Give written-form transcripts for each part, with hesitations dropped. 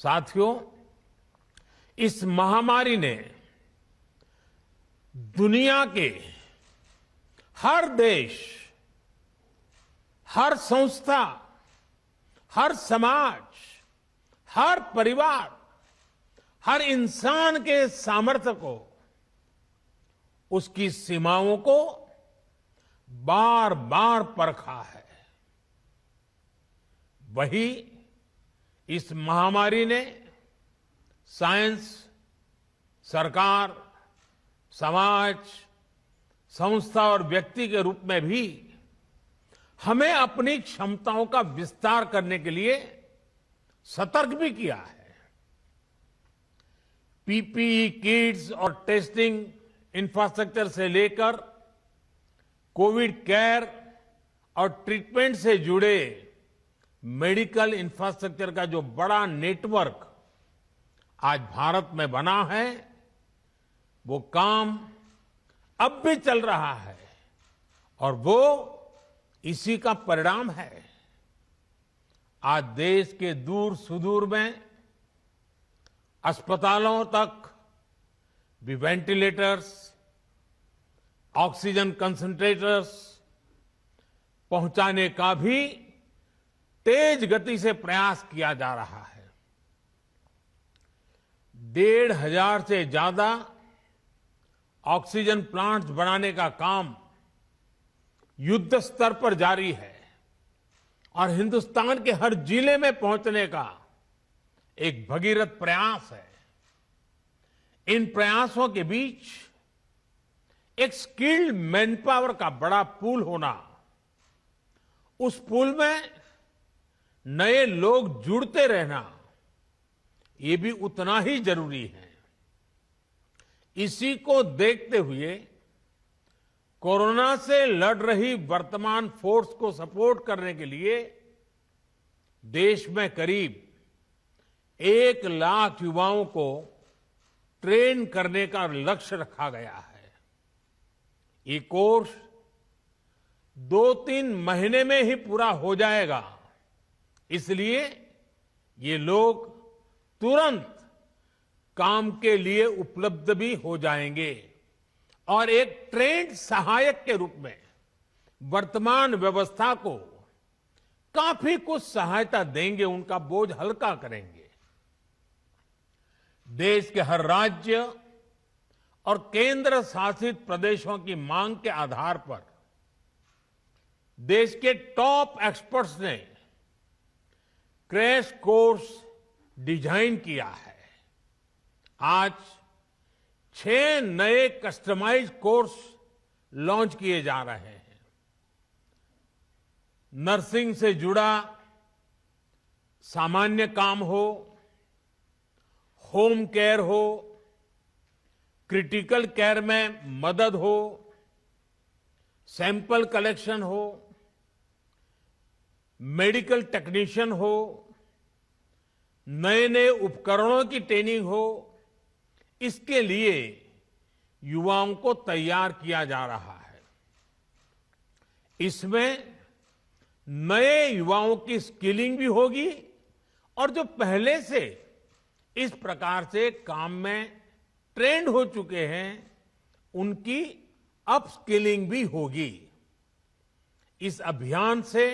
साथियों, इस महामारी ने दुनिया के हर देश, हर संस्था, हर समाज, हर परिवार, हर इंसान के सामर्थ्य को, उसकी सीमाओं को बार बार परखा है। वही इस महामारी ने साइंस, सरकार, समाज, संस्था और व्यक्ति के रूप में भी हमें अपनी क्षमताओं का विस्तार करने के लिए सतर्क भी किया है। पीपीई किट्स और टेस्टिंग इंफ्रास्ट्रक्चर से लेकर कोविड केयर और ट्रीटमेंट से जुड़े मेडिकल इंफ्रास्ट्रक्चर का जो बड़ा नेटवर्क आज भारत में बना है, वो काम अब भी चल रहा है और वो इसी का परिणाम है। आज देश के दूर सुदूर में अस्पतालों तक भी वेंटिलेटर्स, ऑक्सीजन कंसंट्रेटर्स पहुंचाने का भी तेज गति से प्रयास किया जा रहा है। 1,500 से ज्यादा ऑक्सीजन प्लांट्स बनाने का काम युद्ध स्तर पर जारी है और हिंदुस्तान के हर जिले में पहुंचने का एक भगीरथ प्रयास है। इन प्रयासों के बीच एक स्किल्ड मैनपावर का बड़ा पूल होना, उस पूल में नए लोग जुड़ते रहना, ये भी उतना ही जरूरी है। इसी को देखते हुए कोरोना से लड़ रही वर्तमान फोर्स को सपोर्ट करने के लिए देश में करीब 1 लाख युवाओं को ट्रेन करने का लक्ष्य रखा गया है। ये कोर्स 2-3 महीने में ही पूरा हो जाएगा, इसलिए ये लोग तुरंत काम के लिए उपलब्ध भी हो जाएंगे और एक ट्रेंड सहायक के रूप में वर्तमान व्यवस्था को काफी कुछ सहायता देंगे, उनका बोझ हल्का करेंगे। देश के हर राज्य और केंद्र शासित प्रदेशों की मांग के आधार पर देश के टॉप एक्सपर्ट्स ने क्रैश कोर्स डिजाइन किया है। आज 6 नए कस्टमाइज्ड कोर्स लॉन्च किए जा रहे हैं। नर्सिंग से जुड़ा सामान्य काम हो, होम केयर हो, क्रिटिकल केयर में मदद हो, सैंपल कलेक्शन हो, मेडिकल टेक्नीशियन हो, नए नए उपकरणों की ट्रेनिंग हो, इसके लिए युवाओं को तैयार किया जा रहा है। इसमें नए युवाओं की स्किलिंग भी होगी और जो पहले से इस प्रकार से काम में ट्रेंड हो चुके हैं, उनकी अपस्किलिंग भी होगी। इस अभियान से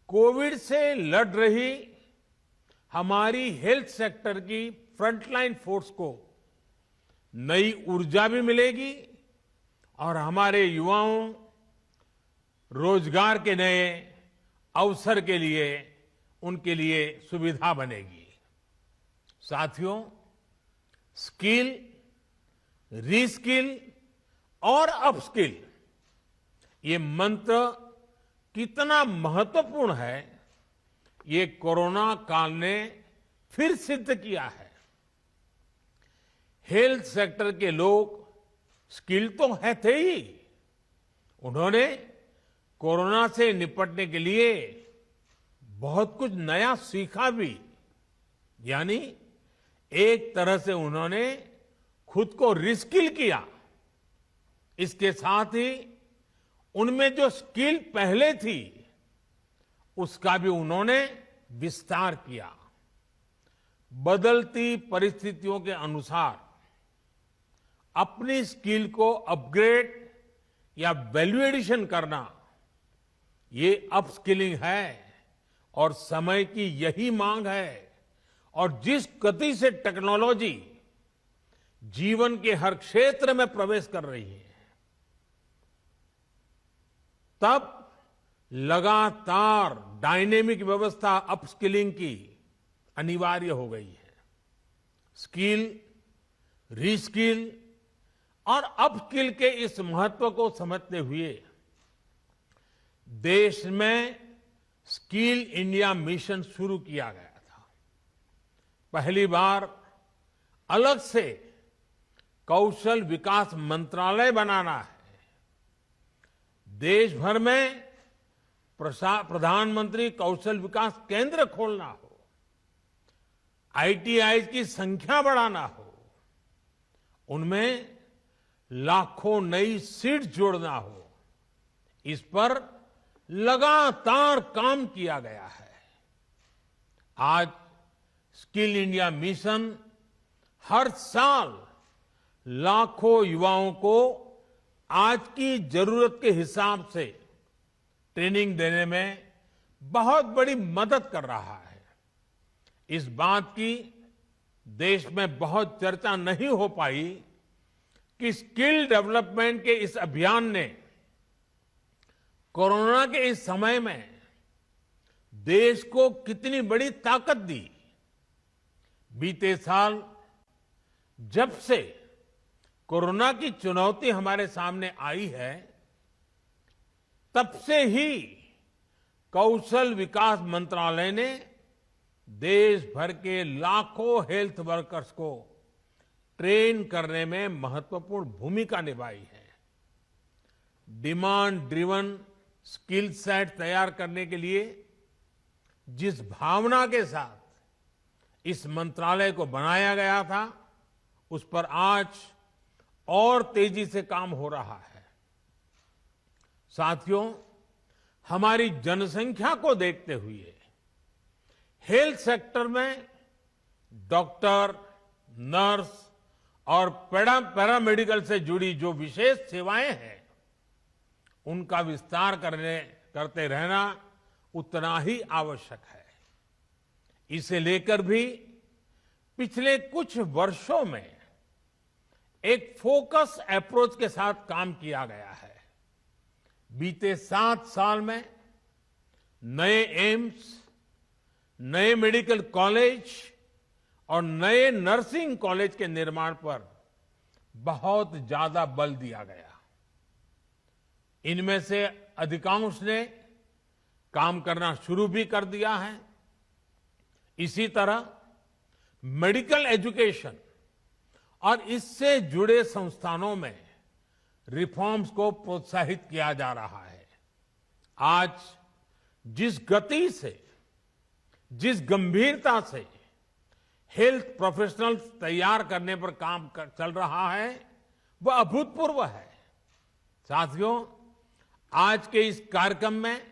कोविड से लड़ रही हमारी हेल्थ सेक्टर की फ्रंटलाइन फोर्स को नई ऊर्जा भी मिलेगी और हमारे युवाओं रोजगार के नए अवसर के लिए उनके लिए सुविधा बनेगी। साथियों, स्किल, रीस्किल और अपस्किल, ये मंत्र कितना महत्वपूर्ण है, ये कोरोना काल ने फिर सिद्ध किया है। हेल्थ सेक्टर के लोग स्किल तो है थे ही, उन्होंने कोरोना से निपटने के लिए बहुत कुछ नया सीखा भी, यानी एक तरह से उन्होंने खुद को रिस्किल किया। इसके साथ ही उनमें जो स्किल पहले थी, उसका भी उन्होंने विस्तार किया। बदलती परिस्थितियों के अनुसार अपनी स्किल को अपग्रेड या वैल्यू एडिशन करना, ये अपस्किलिंग है और समय की यही मांग है। और जिस गति से टेक्नोलॉजी जीवन के हर क्षेत्र में प्रवेश कर रही है, तब लगातार डायनेमिक व्यवस्था अपस्किलिंग की अनिवार्य हो गई है। स्किल, रीस्किल और अपस्किल के इस महत्व को समझते हुए देश में स्किल इंडिया मिशन शुरू किया गया था। पहली बार अलग से कौशल विकास मंत्रालय बनाना है। देश भर में प्रधानमंत्री कौशल विकास केंद्र खोलना हो, आईटीआई की संख्या बढ़ाना हो, उनमें लाखों नई सीट जोड़ना हो, इस पर लगातार काम किया गया है। आज स्किल इंडिया मिशन हर साल लाखों युवाओं को आज की जरूरत के हिसाब से ट्रेनिंग देने में बहुत बड़ी मदद कर रहा है। इस बात की देश में बहुत चर्चा नहीं हो पाई कि स्किल डेवलपमेंट के इस अभियान ने कोरोना के इस समय में देश को कितनी बड़ी ताकत दी। बीते साल जब से कोरोना की चुनौती हमारे सामने आई है, तब से ही कौशल विकास मंत्रालय ने देश भर के लाखों हेल्थ वर्कर्स को ट्रेन करने में महत्वपूर्ण भूमिका निभाई है। डिमांड ड्रिवन स्किल सेट तैयार करने के लिए जिस भावना के साथ इस मंत्रालय को बनाया गया था, उस पर आज और तेजी से काम हो रहा है। साथियों, हमारी जनसंख्या को देखते हुए हेल्थ सेक्टर में डॉक्टर, नर्स और पैरामेडिकल से जुड़ी जो विशेष सेवाएं हैं, उनका विस्तार करते रहना उतना ही आवश्यक है। इसे लेकर भी पिछले कुछ वर्षों में एक फोकस अप्रोच के साथ काम किया गया है। बीते 7 साल में नए एम्स, नए मेडिकल कॉलेज और नए नर्सिंग कॉलेज के निर्माण पर बहुत ज्यादा बल दिया गया। इनमें से अधिकांश ने काम करना शुरू भी कर दिया है। इसी तरह मेडिकल एजुकेशन और इससे जुड़े संस्थानों में रिफॉर्म्स को प्रोत्साहित किया जा रहा है। आज जिस गति से, जिस गंभीरता से हेल्थ प्रोफेशनल्स तैयार करने पर काम चल रहा है, वह अभूतपूर्व है। साथियों, आज के इस कार्यक्रम में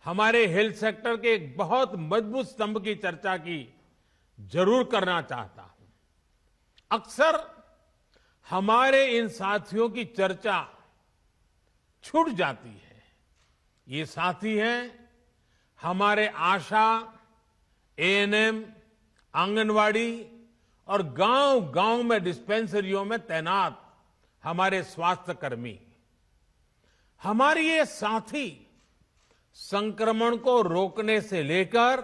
हमारे हेल्थ सेक्टर के एक बहुत मजबूत स्तंभ की चर्चा की जरूर करना चाहता हूं। अक्सर हमारे इन साथियों की चर्चा छूट जाती है। ये साथी हैं हमारे आशा, एएनएम, आंगनवाड़ी और गांव-गांव में डिस्पेंसरियों में तैनात हमारे स्वास्थ्य कर्मी। हमारे ये साथी संक्रमण को रोकने से लेकर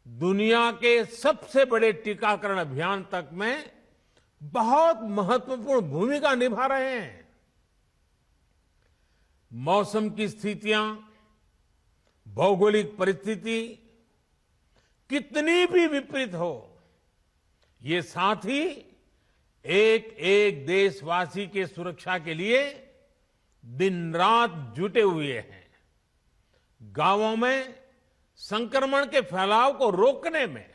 दुनिया के सबसे बड़े टीकाकरण अभियान तक में बहुत महत्वपूर्ण भूमिका निभा रहे हैं। मौसम की स्थितियां, भौगोलिक परिस्थिति कितनी भी विपरीत हो, ये साथी एक एक देशवासी के सुरक्षा के लिए दिन रात जुटे हुए हैं। गांवों में संक्रमण के फैलाव को रोकने में,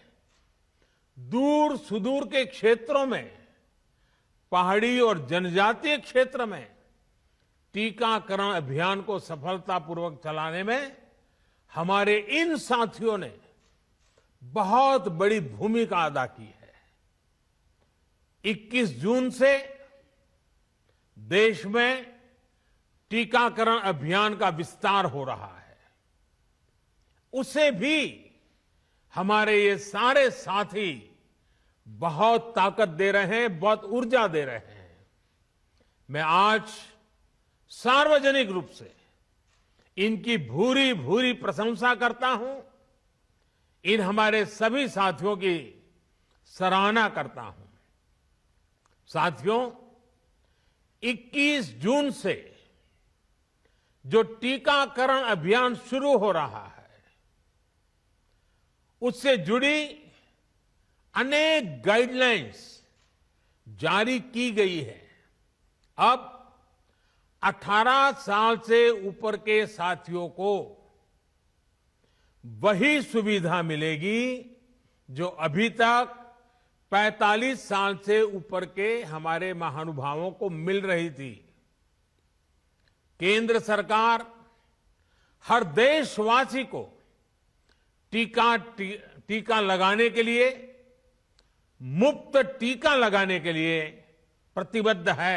दूर सुदूर के क्षेत्रों में, पहाड़ी और जनजातीय क्षेत्र में टीकाकरण अभियान को सफलतापूर्वक चलाने में हमारे इन साथियों ने बहुत बड़ी भूमिका अदा की है। 21 जून से देश में टीकाकरण अभियान का विस्तार हो रहा है। उसे भी हमारे ये सारे साथी बहुत ताकत दे रहे हैं, बहुत ऊर्जा दे रहे हैं। मैं आज सार्वजनिक रूप से इनकी भूरी भूरी प्रशंसा करता हूं। इन हमारे सभी साथियों की सराहना करता हूं। साथियों, 21 जून से जो टीकाकरण अभियान शुरू हो रहा है, उससे जुड़ी अनेक गाइडलाइंस जारी की गई है। अब 18 साल से ऊपर के साथियों को वही सुविधा मिलेगी जो अभी तक 45 साल से ऊपर के हमारे महानुभावों को मिल रही थी। केंद्र सरकार हर देशवासी को टीका लगाने के लिए, मुफ्त टीका लगाने के लिए प्रतिबद्ध है।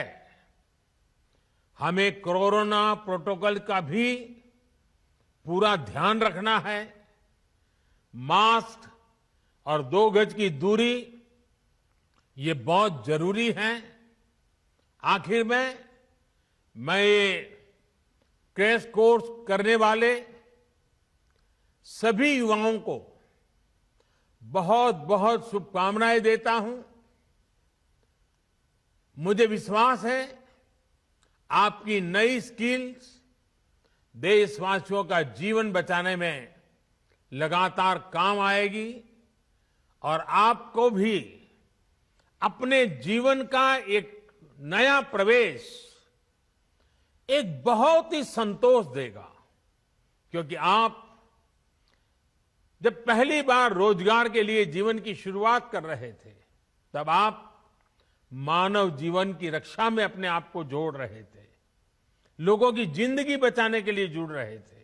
हमें कोरोना प्रोटोकॉल का भी पूरा ध्यान रखना है। मास्क और 2 गज की दूरी ये बहुत जरूरी है। आखिर में मैं ये क्रैश कोर्स करने वाले सभी युवाओं को बहुत बहुत शुभकामनाएं देता हूं। मुझे विश्वास है आपकी नई स्किल्स देशवासियों का जीवन बचाने में लगातार काम आएगी और आपको भी अपने जीवन का एक नया प्रवेश एक बहुत ही संतोष देगा। क्योंकि आप जब पहली बार रोजगार के लिए जीवन की शुरुआत कर रहे थे, तब आप मानव जीवन की रक्षा में अपने आप को जोड़ रहे थे, लोगों की जिंदगी बचाने के लिए जुड़ रहे थे।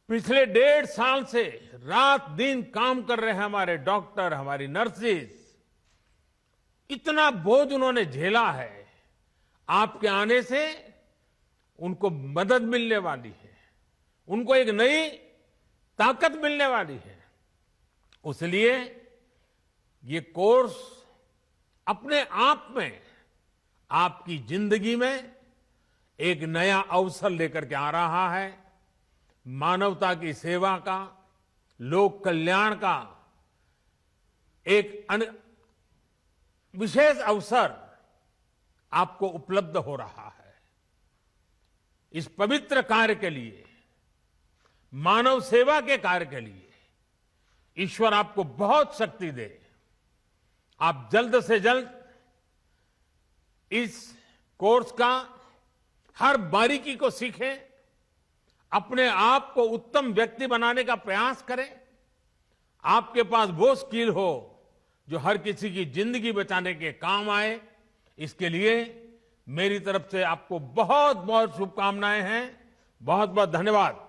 पिछले 1.5 साल से रात दिन काम कर रहे हैं हमारे डॉक्टर, हमारी नर्सेज। इतना बोझ उन्होंने झेला है। आपके आने से उनको मदद मिलने वाली है, उनको एक नई ताकत मिलने वाली है। इसलिए ये कोर्स अपने आप में आपकी जिंदगी में एक नया अवसर लेकर के आ रहा है। मानवता की सेवा का, लोक कल्याण का एक विशेष अवसर आपको उपलब्ध हो रहा है। इस पवित्र कार्य के लिए, मानव सेवा के कार्य के लिए ईश्वर आपको बहुत शक्ति दे। आप जल्द से जल्द इस कोर्स का हर बारीकी को सीखें, अपने आप को उत्तम व्यक्ति बनाने का प्रयास करें। आपके पास वो स्किल हो जो हर किसी की जिंदगी बचाने के काम आए। इसके लिए मेरी तरफ से आपको बहुत बहुत शुभकामनाएं हैं। बहुत बहुत धन्यवाद।